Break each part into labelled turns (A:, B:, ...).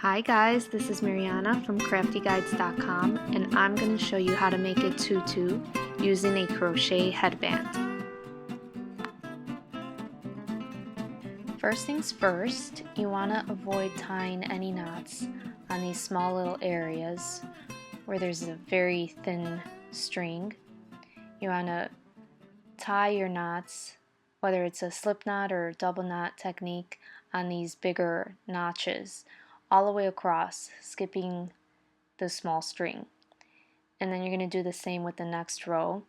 A: Hi guys, this is Mariana from craftyguides.com and I'm going to show you how to make a tutu using a crochet headband. First things first, you want to avoid tying any knots on these small little areas where there's a very thin string. You want to tie your knots, whether it's a slip knot or double knot technique, on these bigger notches all the way across, skipping the small string. And then you're going to do the same with the next row,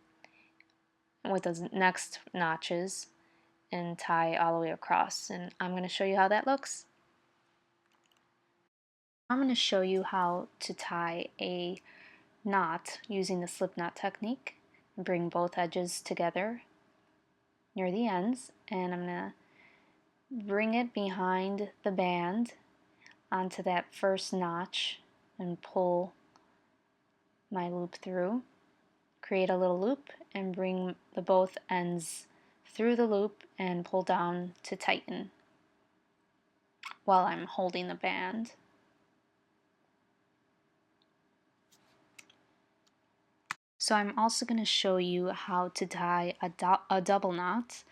A: with the next notches, and tie all the way across. And I'm going to show you how that looks. I'm going to show you how to tie a knot using the slip knot technique. Bring both edges together near the ends, and I'm going to bring it behind the band onto that first notch and pull my loop through. Create a little loop and bring the both ends through the loop and pull down to tighten while I'm holding the band. So I'm also going to show you how to tie a double knot.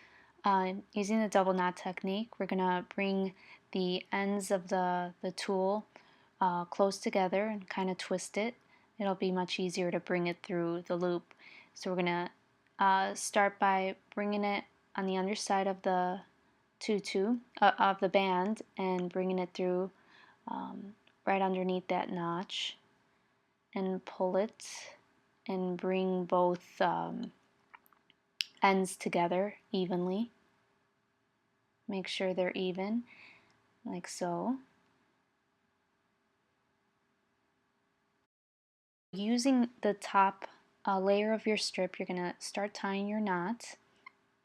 A: Using the double knot technique, we're going to bring the ends of the tool close together and kind of twist it. It'll be much easier to bring it through the loop. So we're going to start by bringing it on the underside of the tutu, of the band, and bringing it through right underneath that notch, and pull it and bring both ends together evenly. Make sure they're even, like so. Using the top layer of your strip, you're going to start tying your knot.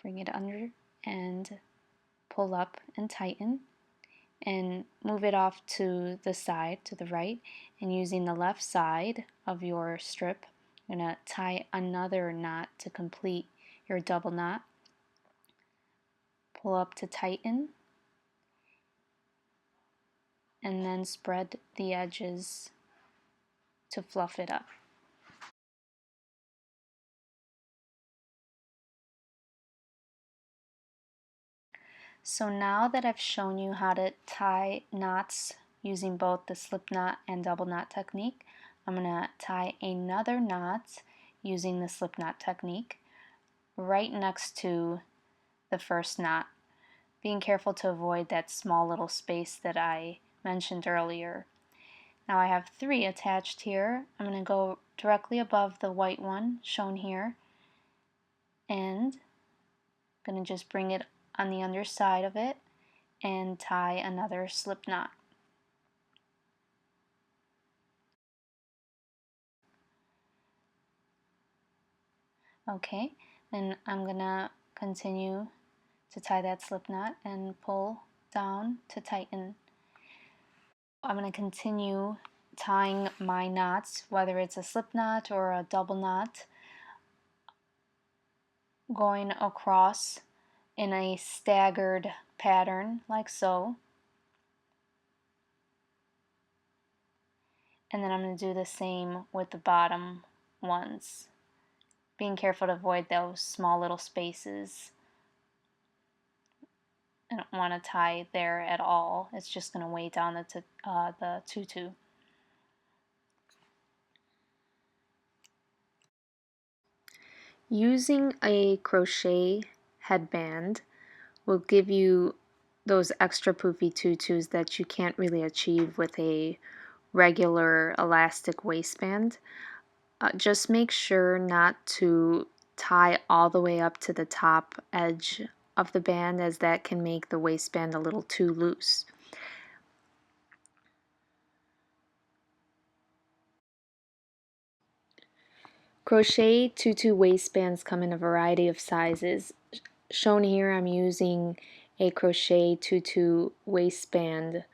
A: Bring it under and pull up and tighten, and move it off to the side, to the right, and using the left side of your strip, you're going to tie another knot to complete your double knot. Pull up to tighten, and then spread the edges to fluff it up. So now that I've shown you how to tie knots using both the slip knot and double knot technique, I'm going to tie another knot using the slip knot technique right next to the first knot, being careful to avoid that small little space that I mentioned earlier. Now I have 3 attached here. I'm going to go directly above the white one shown here, and I'm going to just bring it on the underside of it and tie another slip knot. Okay, then I'm going to continue to tie that slip knot and pull down to tighten. I'm going to continue tying my knots, whether it's a slip knot or a double knot, going across in a staggered pattern like so. And then I'm going to do the same with the bottom ones, being careful to avoid those small little spaces. I don't want to tie there at all. It's just going to weigh down the tutu. Using a crochet headband will give you those extra poofy tutus that you can't really achieve with a regular elastic waistband. Just make sure not to tie all the way up to the top edge of the band, as that can make the waistband a little too loose. Crochet tutu waistbands come in a variety of sizes. Shown here, I'm using a crochet tutu waistband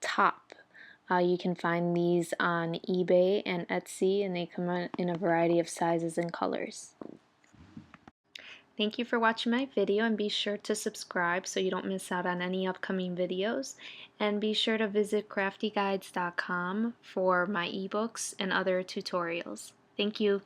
A: top. You can find these on eBay and Etsy, and they come in a variety of sizes and colors. Thank you for watching my video, and be sure to subscribe so you don't miss out on any upcoming videos. And be sure to visit craftyguides.com for my ebooks and other tutorials. Thank you.